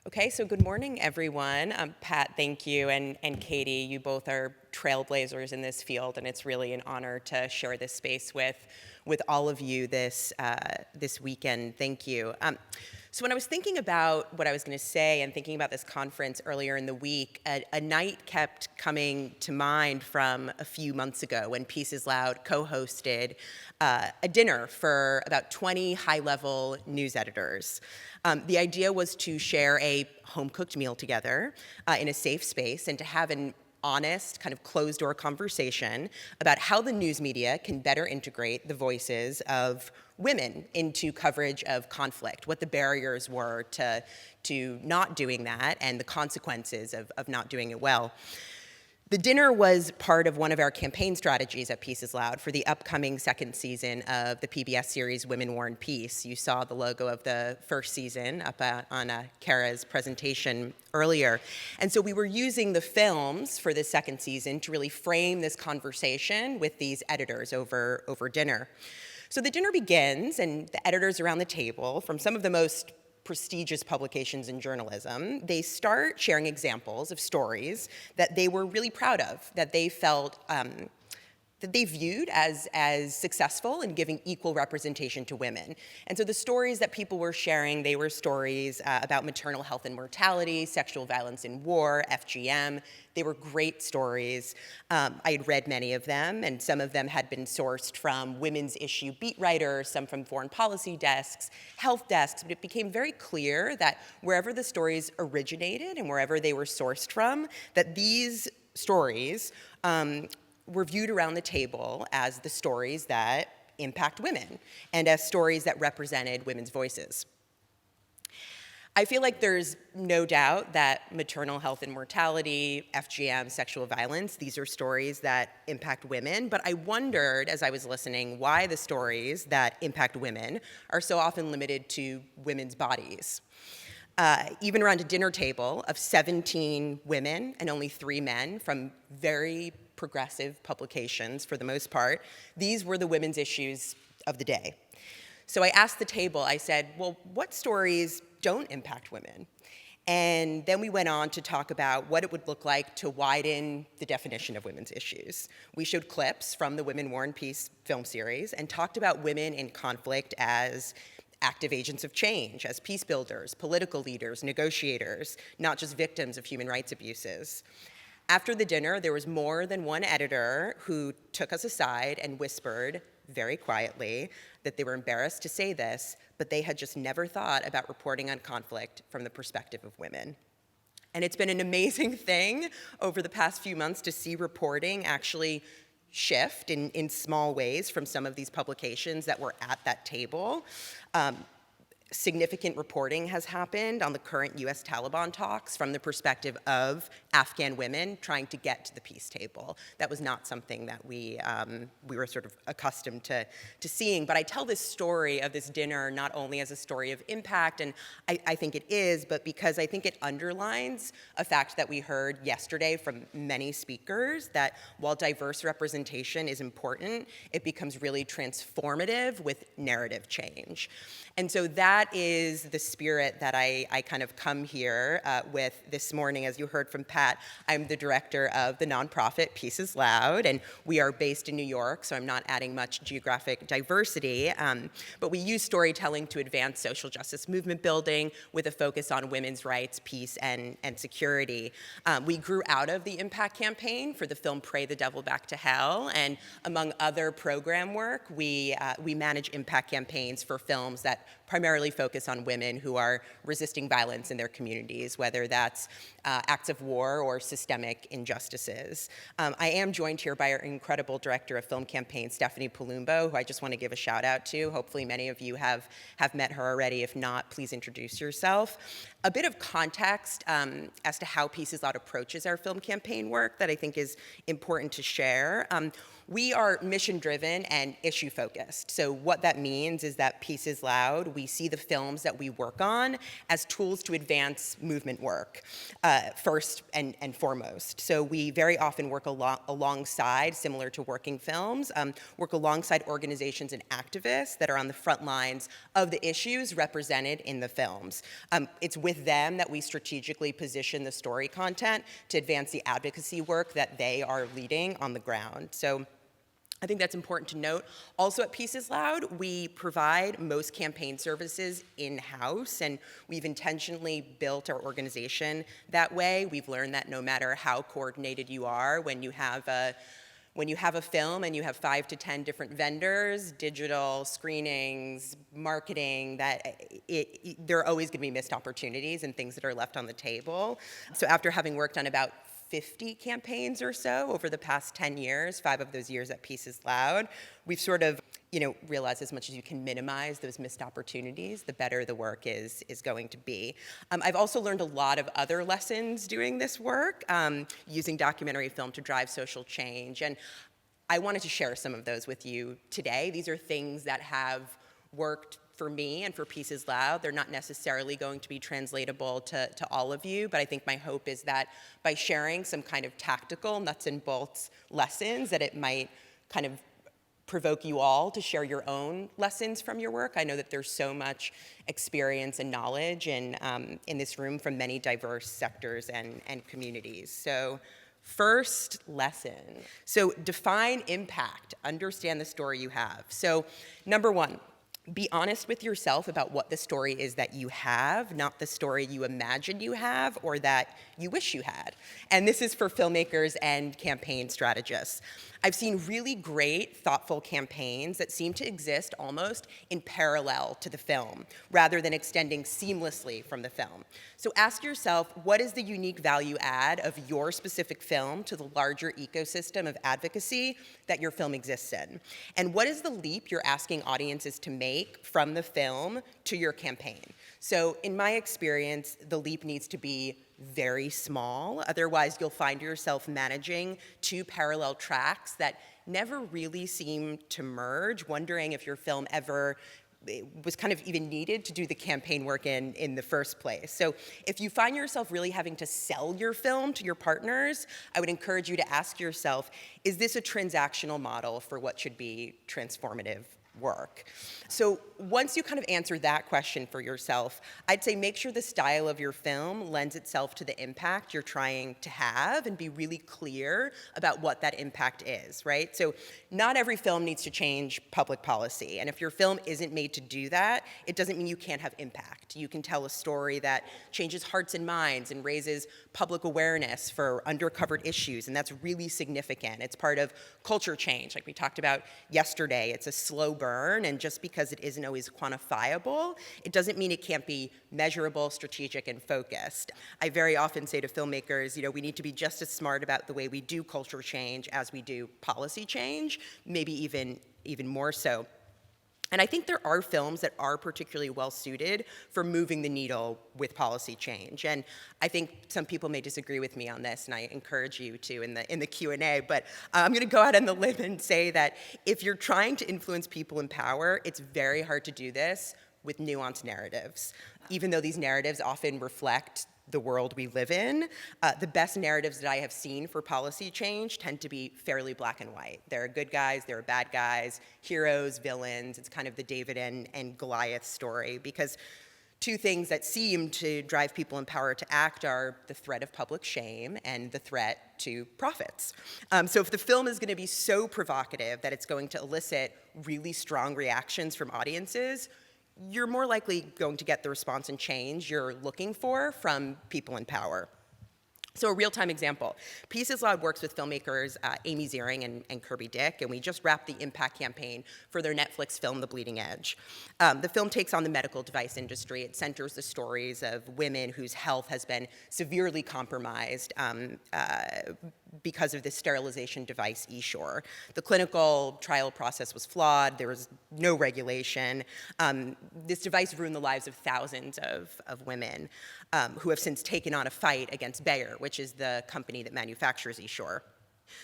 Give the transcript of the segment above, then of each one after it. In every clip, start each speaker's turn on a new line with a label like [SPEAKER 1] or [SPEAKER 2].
[SPEAKER 1] Okay, so good morning, everyone. Pat, thank you, and Katie, you both are trailblazers in this field, and it's really an honor to share this space with all of you this weekend. Thank you. So when I was thinking about what I was going to say and thinking about this conference earlier in the week, a night kept coming to mind from a few months ago when Peace is Loud co-hosted a dinner for about 20 high-level news editors. The idea was to share a home-cooked meal together in a safe space and to have an honest, kind of closed-door conversation about how the news media can better integrate the voices of women into coverage of conflict, what the barriers were to not doing that, and the consequences of not doing it well. The dinner was part of one of our campaign strategies at Peace is Loud for the upcoming second season of the PBS series Women, War, and Peace. You saw the logo of the first season up on Kara's presentation earlier. And so we were using the films for this second season to really frame this conversation with these editors over dinner. So the dinner begins, and the editors around the table from some of the most prestigious publications in journalism, they start sharing examples of stories that they were really proud of, that they felt that they viewed as successful in giving equal representation to women. And so the stories that people were sharing, they were stories about maternal health and mortality, sexual violence in war, FGM. They were great stories. I had read many of them, and some of them had been sourced from women's issue beat writers, some from foreign policy desks, health desks, but it became very clear that wherever the stories originated and wherever they were sourced from, that these stories were viewed around the table as the stories that impact women and as stories that represented women's voices. I feel like there's no doubt that maternal health and mortality, FGM, sexual violence, these are stories that impact women, but I wondered as I was listening why the stories that impact women are so often limited to women's bodies. Even around a dinner table of 17 women and only 3 men from very progressive publications for the most part, these were the women's issues of the day. So I asked the table, I said, well, what stories don't impact women? And then we went on to talk about what it would look like to widen the definition of women's issues. We showed clips from the Women, War, and Peace film series and talked about women in conflict as active agents of change, as peace builders, political leaders, negotiators, not just victims of human rights abuses. After the dinner, there was more than one editor who took us aside and whispered very quietly that they were embarrassed to say this, but they had just never thought about reporting on conflict from the perspective of women. And it's been an amazing thing over the past few months to see reporting actually shift in small ways from some of these publications that were at that table. Significant reporting has happened on the current US Taliban talks from the perspective of Afghan women trying to get to the peace table. That was not something that we were sort of accustomed to seeing. But I tell this story of this dinner not only as a story of impact, and I think it is, but because I think it underlines a fact that we heard yesterday from many speakers, that while diverse representation is important, it becomes really transformative with narrative change. And so that is the spirit that I kind of come here with this morning. As you heard from Pat, I'm the director of the nonprofit Peace is Loud, and we are based in New York, so I'm not adding much geographic diversity, but we use storytelling to advance social justice movement building with a focus on women's rights, peace, and security. We grew out of the Impact campaign for the film Pray the Devil Back to Hell, and among other program work, we manage impact campaigns for films that primarily focus on women who are resisting violence in their communities, whether that's acts of war or systemic injustices. I am joined here by our incredible director of film campaigns, Stephanie Palumbo, who I just want to give a shout out to. Hopefully many of you have met her already. If not, please introduce yourself. A bit of context as to how Peace is Loud approaches our film campaign work that I think is important to share. We are mission-driven and issue-focused. So what that means is that Peace is Loud, we see the films that we work on as tools to advance movement work, first and foremost. So we very often work alongside, similar to working films, work alongside organizations and activists that are on the front lines of the issues represented in the films. It's with them that we strategically position the story content to advance the advocacy work that they are leading on the ground. So I think that's important to note. Also at Peace is Loud, we provide most campaign services in-house, and we've intentionally built our organization that way. We've learned that no matter how coordinated you are, when you have a film and you have 5 to 10 different vendors, digital, screenings, marketing, there are always gonna be missed opportunities and things that are left on the table. So after having worked on about 50 campaigns or so over the past 10 years, 5 of those years at Peace is Loud, we've sort of, realized as much as you can minimize those missed opportunities, the better the work is going to be. I've also learned a lot of other lessons doing this work, using documentary film to drive social change, and I wanted to share some of those with you today. These are things that have worked for me and for Peace is Loud. They're not necessarily going to be translatable to all of you, but I think my hope is that by sharing some kind of tactical nuts and bolts lessons, that it might kind of provoke you all to share your own lessons from your work. I know that there's so much experience and knowledge in this room from many diverse sectors and communities. So first lesson. So define impact, understand the story you have. So number 1, be honest with yourself about what the story is that you have, not the story you imagine you have or that you wish you had. And this is for filmmakers and campaign strategists. I've seen really great, thoughtful campaigns that seem to exist almost in parallel to the film, rather than extending seamlessly from the film. So ask yourself, what is the unique value add of your specific film to the larger ecosystem of advocacy that your film exists in? And what is the leap you're asking audiences to make from the film to your campaign? So in my experience, the leap needs to be very small. Otherwise, you'll find yourself managing 2 parallel tracks that never really seem to merge, wondering if your film ever was kind of even needed to do the campaign work in the first place. So if you find yourself really having to sell your film to your partners, I would encourage you to ask yourself, is this a transactional model for what should be transformative work? So once you kind of answer that question for yourself, I'd say make sure the style of your film lends itself to the impact you're trying to have and be really clear about what that impact is, right? So not every film needs to change public policy. And if your film isn't made to do that, it doesn't mean you can't have impact. You can tell a story that changes hearts and minds and raises public awareness for undercovered issues, and that's really significant. It's part of culture change, like we talked about yesterday. It's a slow burn, and just because it isn't always quantifiable, it doesn't mean it can't be measurable, strategic, and focused. I very often say to filmmakers, we need to be just as smart about the way we do culture change as we do policy change, maybe even more so. And I think there are films that are particularly well suited for moving the needle with policy change. And I think some people may disagree with me on this, and I encourage you to in the Q&A, but I'm gonna go out on the limb and say that if you're trying to influence people in power, it's very hard to do this with nuanced narratives. Even though these narratives often reflect the world we live in, the best narratives that I have seen for policy change tend to be fairly black and white. There are good guys, there are bad guys, heroes, villains. It's kind of the David and Goliath story, because 2 things that seem to drive people in power to act are the threat of public shame and the threat to profits. So if the film is going to be so provocative that it's going to elicit really strong reactions from audiences, you're more likely going to get the response and change you're looking for from people in power. So a real-time example. Peace is Loud works with filmmakers Amy Ziering and Kirby Dick, and we just wrapped the impact campaign for their Netflix film, The Bleeding Edge. The film takes on the medical device industry. It centers the stories of women whose health has been severely compromised because of this sterilization device, eSure. The clinical trial process was flawed. There was no regulation. This device ruined the lives of thousands of women who have since taken on a fight against Bayer, which is the company that manufactures eSure.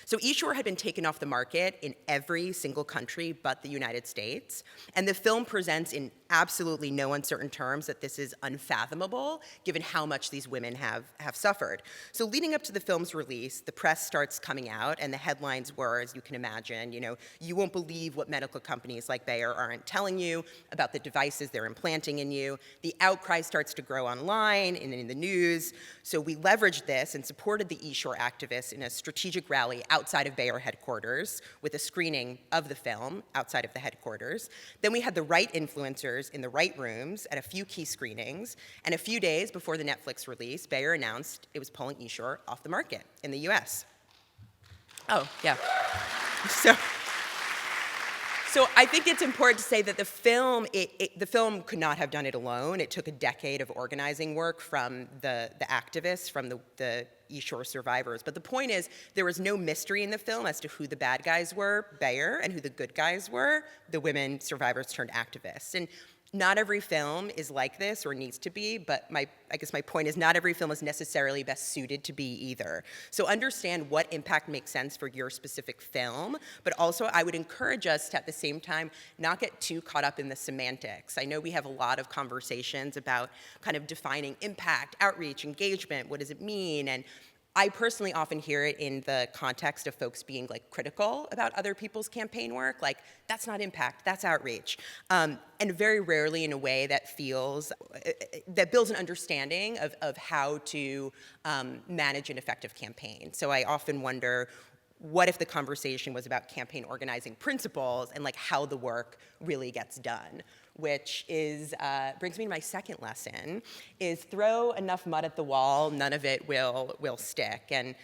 [SPEAKER 1] So eShore had been taken off the market in every single country but the United States, and the film presents in absolutely no uncertain terms that this is unfathomable given how much these women have suffered. So leading up to the film's release, the press starts coming out, and the headlines were, as you can imagine, you won't believe what medical companies like Bayer aren't telling you about the devices they're implanting in you. The outcry starts to grow online and in the news. So we leveraged this and supported the eShore activists in a strategic rally outside of Bayer headquarters with a screening of the film outside of the headquarters. Then we had the right influencers in the right rooms at a few key screenings, and a few days before the Netflix release, Bayer announced it was pulling eShore off the market in the US. Oh, yeah. So I think it's important to say that the film, the film could not have done it alone. It took a decade of organizing work from the activists, from the eShore survivors. But the point is, there was no mystery in the film as to who the bad guys were, Bayer, and who the good guys were, the women survivors turned activists. And not every film is like this or needs to be, but I guess my point is not every film is necessarily best suited to be either. So understand what impact makes sense for your specific film, but also I would encourage us to, at the same time, not get too caught up in the semantics. I know we have a lot of conversations about kind of defining impact, outreach, engagement, what does it mean, and I personally often hear it in the context of folks being like critical about other people's campaign work, like that's not impact, that's outreach, and very rarely in a way that feels, that builds an understanding of how to manage an effective campaign. So I often wonder, what if the conversation was about campaign organizing principles and like how the work really gets done? Which is, brings me to my second lesson, is throw enough mud at the wall, none of it will stick. And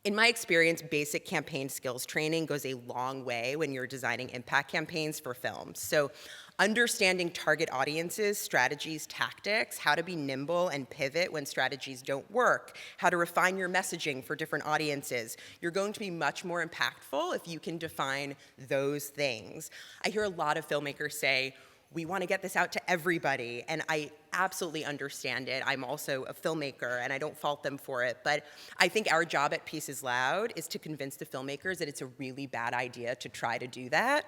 [SPEAKER 1] in my experience, basic campaign skills training goes a long way when you're designing impact campaigns for films. So understanding target audiences, strategies, tactics, how to be nimble and pivot when strategies don't work, how to refine your messaging for different audiences. You're going to be much more impactful if you can define those things. I hear a lot of filmmakers say, we want to get this out to everybody, and I absolutely understand it. I'm also a filmmaker, and I don't fault them for it, but I think our job at Pieces Loud is to convince the filmmakers that it's a really bad idea to try to do that.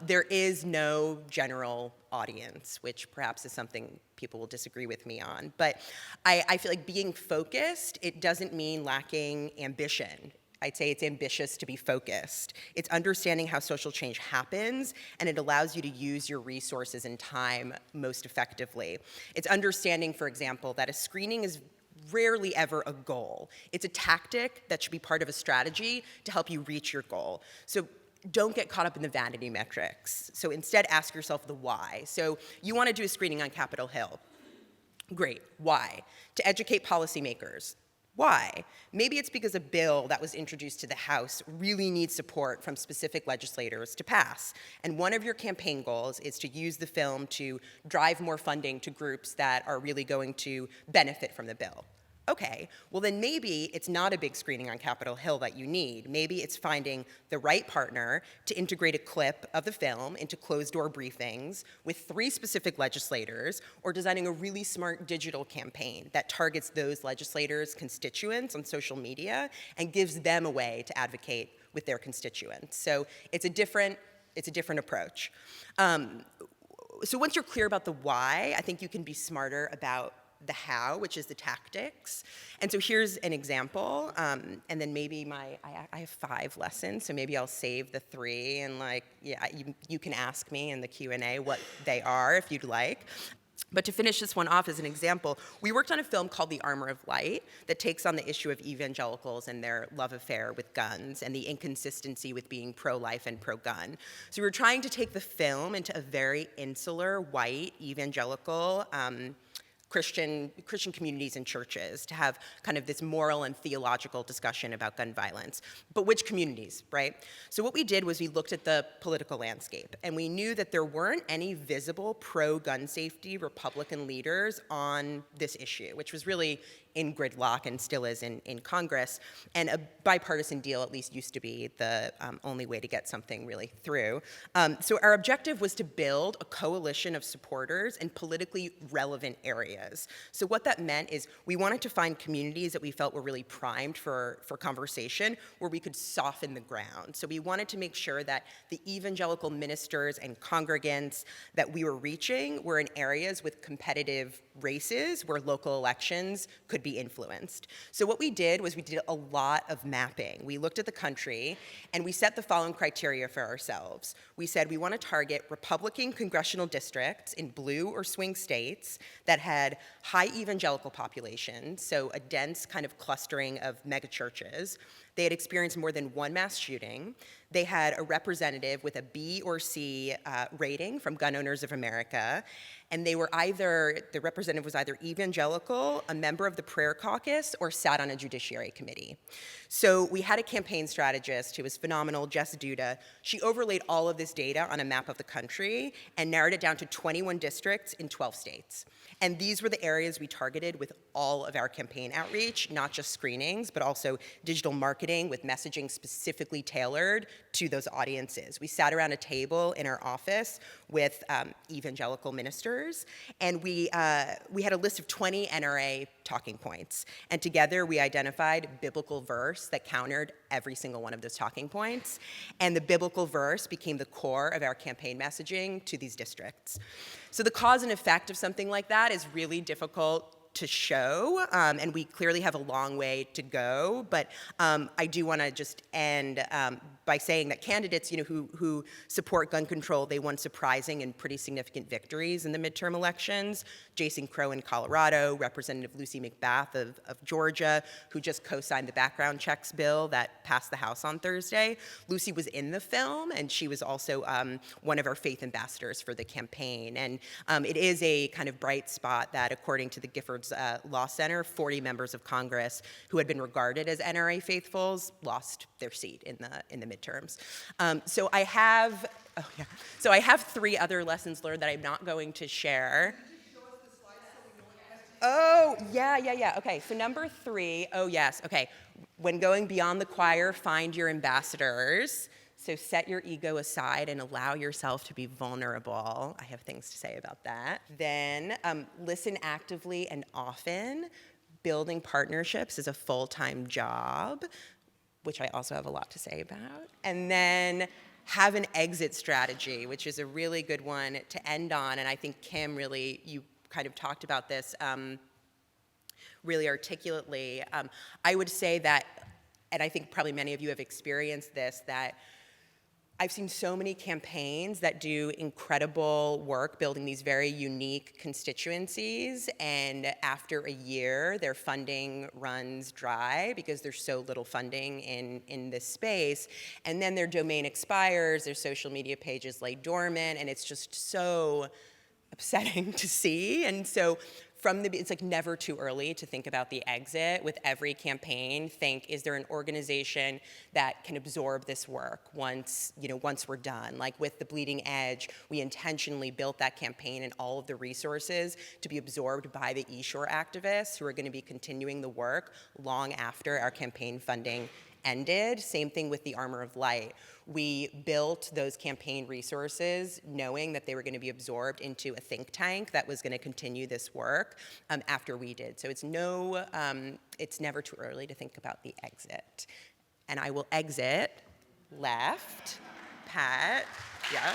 [SPEAKER 1] There is no general audience, which perhaps is something people will disagree with me on, but I feel like being focused, it doesn't mean lacking ambition. I'd say it's ambitious to be focused. It's understanding how social change happens, and it allows you to use your resources and time most effectively. It's understanding, for example, that a screening is rarely ever a goal. It's a tactic that should be part of a strategy to help you reach your goal. So don't get caught up in the vanity metrics. So instead, ask yourself the why. So you want to do a screening on Capitol Hill. Great, why? To educate policymakers. Why? Maybe it's because a bill that was introduced to the House really needs support from specific legislators to pass. And one of your campaign goals is to use the film to drive more funding to groups that are really going to benefit from the bill. Okay, well then maybe it's not a big screening on Capitol Hill that you need. Maybe it's finding the right partner to integrate a clip of the film into closed-door briefings with 3 specific legislators, or designing a really smart digital campaign that targets those legislators' constituents on social media and gives them a way to advocate with their constituents. So it's a different approach. So once you're clear about the why, I think you can be smarter about the how, which is the tactics. And so here's an example, and then maybe I have 5 lessons, so maybe I'll save the 3, and you can ask me in the Q&A what they are if you'd like. But to finish this one off as an example, we worked on a film called The Armor of Light that takes on the issue of evangelicals and their love affair with guns and the inconsistency with being pro-life and pro-gun. So we were trying to take the film into a very insular, white, evangelical, Christian communities and churches to have kind of this moral and theological discussion about gun violence. But which communities, right? So what we did was we looked at the political landscape, and we knew that there weren't any visible pro-gun safety Republican leaders on this issue, which was really in gridlock and still is in Congress. And a bipartisan deal at least used to be the only way to get something really through. So our objective was to build a coalition of supporters in politically relevant areas. So what that meant is we wanted to find communities that we felt were really primed for conversation, where we could soften the ground. So we wanted to make sure that the evangelical ministers and congregants that we were reaching were in areas with competitive races where local elections could be influenced. So what we did was we did a lot of mapping. We looked at the country and we set the following criteria for ourselves. We said we want to target Republican congressional districts in blue or swing states that had high evangelical populations, so a dense kind of clustering of megachurches. They had experienced more than one mass shooting. They had a representative with a B or C rating from Gun Owners of America, and the representative was either evangelical, a member of the prayer caucus, or sat on a judiciary committee. So we had a campaign strategist who was phenomenal, Jess Duda. She overlaid all of this data on a map of the country and narrowed it down to 21 districts in 12 states. And these were the areas we targeted with all of our campaign outreach, not just screenings, but also digital marketing with messaging specifically tailored to those audiences. We sat around a table in our office with evangelical ministers, and we had a list of 20 NRA talking points. And together we identified biblical verse that countered every single one of those talking points. And the biblical verse became the core of our campaign messaging to these districts. So the cause and effect of something like that is really difficult to show, and we clearly have a long way to go, but I do want to just end by saying that candidates, who support gun control, they won surprising and pretty significant victories in the midterm elections. Jason Crow in Colorado, Representative Lucy McBath of Georgia, who just co-signed the background checks bill that passed the House on Thursday. Lucy was in the film, and she was also one of our faith ambassadors for the campaign. And it is a kind of bright spot that, according to the Giffords Law Center, 40 members of Congress who had been regarded as NRA faithfuls lost their seat in the midterms. So I have 3 other lessons learned that I'm not going to share. Oh, yeah. Okay, so number 3, oh yes, okay. When going beyond the choir, find your ambassadors. So set your ego aside and allow yourself to be vulnerable. I have things to say about that. Then listen actively and often. Building partnerships is a full-time job, which I also have a lot to say about. And then have an exit strategy, which is a really good one to end on. And I think, Kim, really, you kind of talked about this really articulately. I would say that, and I think probably many of you have experienced this, that I've seen so many campaigns that do incredible work building these very unique constituencies, and after a year, their funding runs dry because there's so little funding in this space, and then their domain expires, their social media pages lay dormant, and it's just so upsetting to see. And so it's like never too early to think about the exit. With every campaign, think, is there an organization that can absorb this work once we're done? Like with the Bleeding Edge, we intentionally built that campaign and all of the resources to be absorbed by the eShore activists who are going to be continuing the work long after our campaign funding ended. Same thing with the Armor of Light. We built those campaign resources knowing that they were going to be absorbed into a think tank that was going to continue this work after we did. So it's never too early to think about the exit. And I will exit left. Pat, yeah.